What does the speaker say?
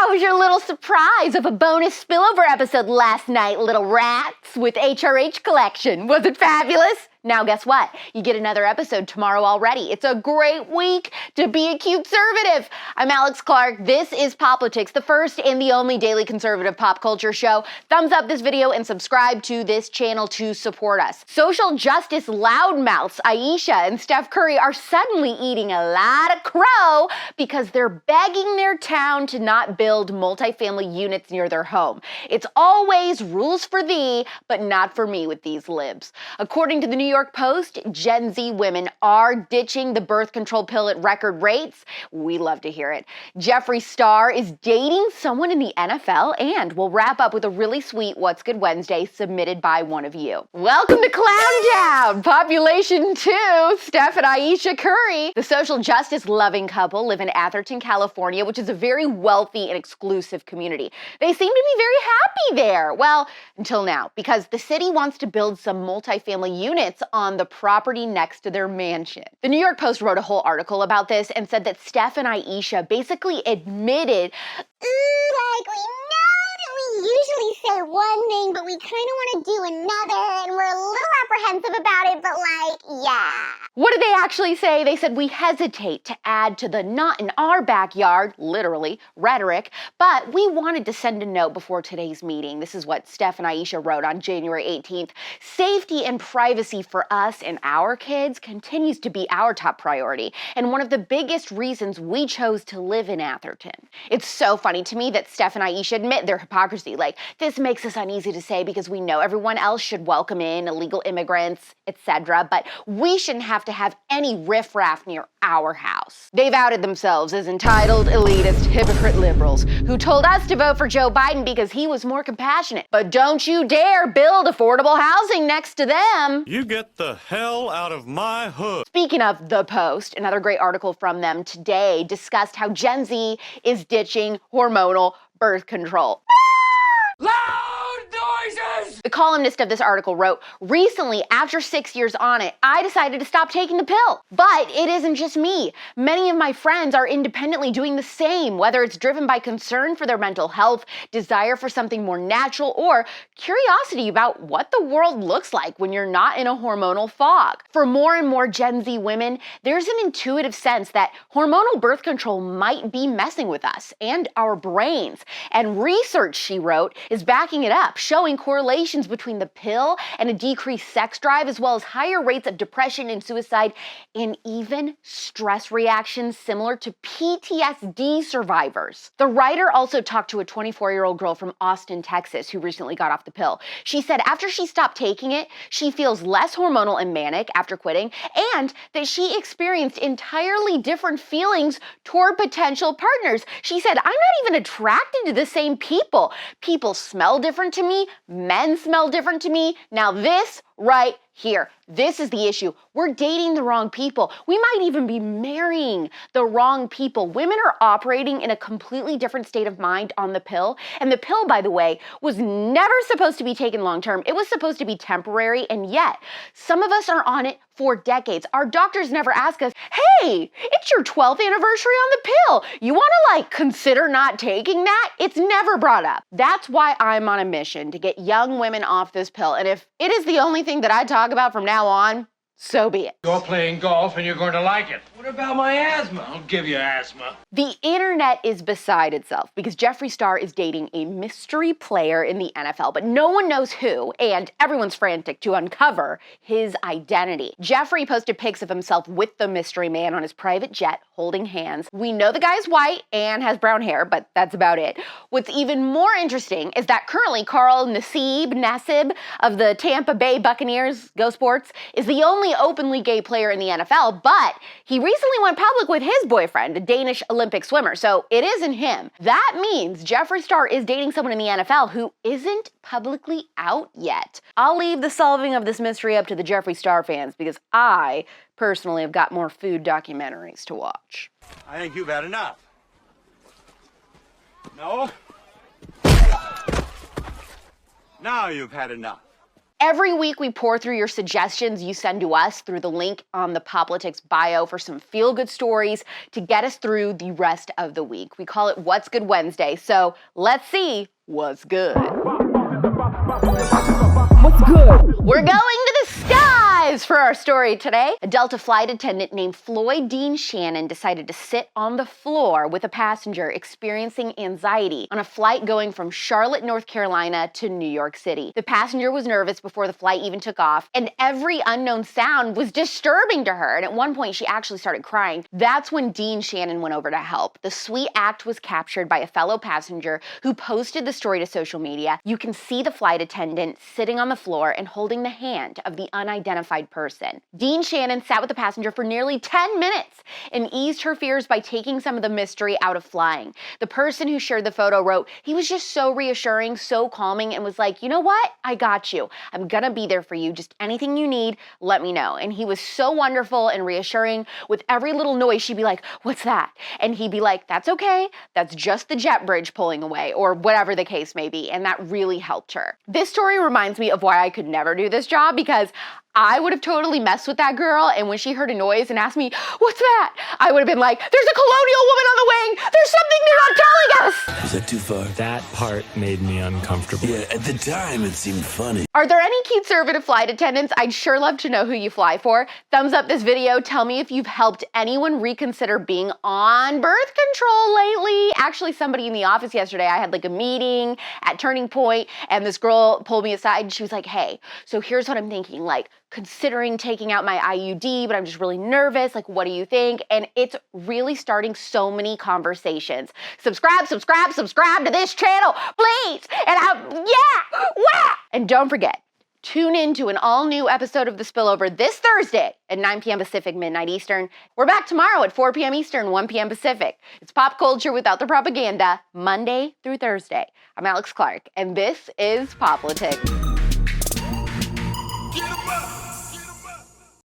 How was your little surprise of a bonus spillover episode last night, little rats, with HRH Collection? Was it fabulous? Now guess what? You get another episode tomorrow already. It's a great week to be a CUTEservative. I'm Alex Clark. This is Poplitics, the first and the only daily conservative pop culture show. Thumbs up this video and subscribe to this channel to support us. Social justice loudmouths Ayesha and Steph Curry are suddenly eating a lot of crow because they're begging their town to not build multifamily units near their home. It's always rules for thee, but not for me with these libs. According to the New York Post, Gen Z women are ditching the birth control pill at record rates. We love to hear it. Jeffree Star is dating someone in the NFL, and we'll wrap up with a really sweet What's Good Wednesday submitted by one of you. Welcome to Clown Town! Population 2, Steph and Ayesha Curry. The social justice loving couple live in Atherton, California, which is a very wealthy and exclusive community. They seem to be very happy there. Well, until now, because the city wants to build some multifamily units on the property next to their mansion. The New York Post wrote a whole article about this and said that Steph and Ayesha basically admitted, like, we know that we usually say one thing, but we kind of want to do another, and we're a little apprehensive about it, but like, yeah. What did they actually say? They said, we hesitate to add to the not in our backyard, literally, rhetoric, but we wanted to send a note before today's meeting. This is what Steph and Ayesha wrote on January 18th. Safety and privacy for us and our kids continues to be our top priority, and one of the biggest reasons we chose to live in Atherton. It's so funny to me that Steph and Ayesha admit their hypocrisy. Like, this makes us uneasy to say because we know everyone else should welcome in illegal immigrants, etc., but we shouldn't have to have any riffraff near our house. They've outed themselves as entitled, elitist, hypocrite liberals who told us to vote for Joe Biden because he was more compassionate. But don't you dare build affordable housing next to them. You get the hell out of my hood. Speaking of the Post, another great article from them today discussed how Gen Z is ditching hormonal birth control. Loud noises! The columnist of this article wrote, recently, after 6 years on it, I decided to stop taking the pill. But it isn't just me. Many of my friends are independently doing the same, whether it's driven by concern for their mental health, desire for something more natural, or curiosity about what the world looks like when you're not in a hormonal fog. For more and more Gen Z women, there's an intuitive sense that hormonal birth control might be messing with us and our brains. And research, she wrote, is backing it up, showing correlations between the pill and a decreased sex drive, as well as higher rates of depression and suicide, and even stress reactions similar to PTSD survivors. The writer also talked to a 24-year-old girl from Austin, Texas, who recently got off the pill. She said after she stopped taking it, she feels less hormonal and manic after quitting, and that she experienced entirely different feelings toward potential partners. She said, I'm not even attracted to the same people. People smell different to me. Men smell different to me. Now this right here, this is the issue. We're dating the wrong people. We might even be marrying the wrong people. Women are operating in a completely different state of mind on the pill. And the pill, by the way, was never supposed to be taken long term. It was supposed to be temporary, and yet some of us are on it for decades. Our doctors never ask us, hey, it's your 12th anniversary on the pill. You want to consider not taking that? It's never brought up. That's why I'm on a mission to get young women off this pill. And if it is the only thing that I talk about from now on, so be it. You're playing golf and you're going to like it. What about my asthma? I'll give you asthma. The internet is beside itself because Jeffree Star is dating a mystery player in the NFL, but no one knows who, and everyone's frantic to uncover his identity. Jeffree posted pics of himself with the mystery man on his private jet, holding hands. We know the guy's white and has brown hair, but that's about it. What's even more interesting is that currently Carl Nassib of the Tampa Bay Buccaneers, Go Sports, is the only openly gay player in the NFL, but he recently went public with his boyfriend, a Danish Olympic swimmer, so it isn't him. That means Jeffree Star is dating someone in the NFL who isn't publicly out yet. I'll leave the solving of this mystery up to the Jeffree Star fans because I personally have got more food documentaries to watch. I think you've had enough. No? Now you've had enough. Every week we pour through your suggestions you send to us through the link on the Politics bio for some feel-good stories to get us through the rest of the week. We call it What's Good Wednesday, so let's see what's good. What's good? We're going to the skies for our story today. A Delta flight attendant named Floyd Dean Shannon decided to sit on the floor with a passenger experiencing anxiety on a flight going from Charlotte, North Carolina to New York City. The passenger was nervous before the flight even took off, and every unknown sound was disturbing to her. And at one point, she actually started crying. That's when Dean Shannon went over to help. The sweet act was captured by a fellow passenger who posted the story to social media. You can see the flight attendant sitting on the floor and holding the hand of the unidentified person. Dean Shannon sat with the passenger for nearly 10 minutes and eased her fears by taking some of the mystery out of flying. The person who shared the photo wrote, "He was just so reassuring, so calming, and was like, you know what? I got you. I'm gonna be there for you. Just anything you need, let me know." And he was so wonderful and reassuring. With every little noise, she'd be like, "What's that?" And he'd be like, "That's okay. That's just the jet bridge pulling away," or whatever the case may be. And that really helped her. This story reminds me of why I could never do this job, because I would have totally messed with that girl, and when she heard a noise and asked me, "What's that?" I would have been like, "There's a colonial woman on the wing! There's something they're not telling us!" Is that too far? That part made me uncomfortable. Yeah, at the time it seemed funny. Are there any CUTEservative flight attendants? I'd sure love to know who you fly for. Thumbs up this video. Tell me if you've helped anyone reconsider being on birth control lately. Actually, somebody in the office yesterday, I had like a meeting at Turning Point, and this girl pulled me aside and she was like, "Hey, so here's what I'm thinking, like considering taking out my IUD, but I'm just really nervous. Like, what do you think?" And it's really starting so many conversations. Subscribe to this channel, please. And and don't forget, tune in to an all-new episode of The Spillover this Thursday at 9 p.m. Pacific, midnight Eastern. We're back tomorrow at 4 p.m. Eastern, 1 p.m. Pacific. It's pop culture without the propaganda, Monday through Thursday. I'm Alex Clark, and this is Politics.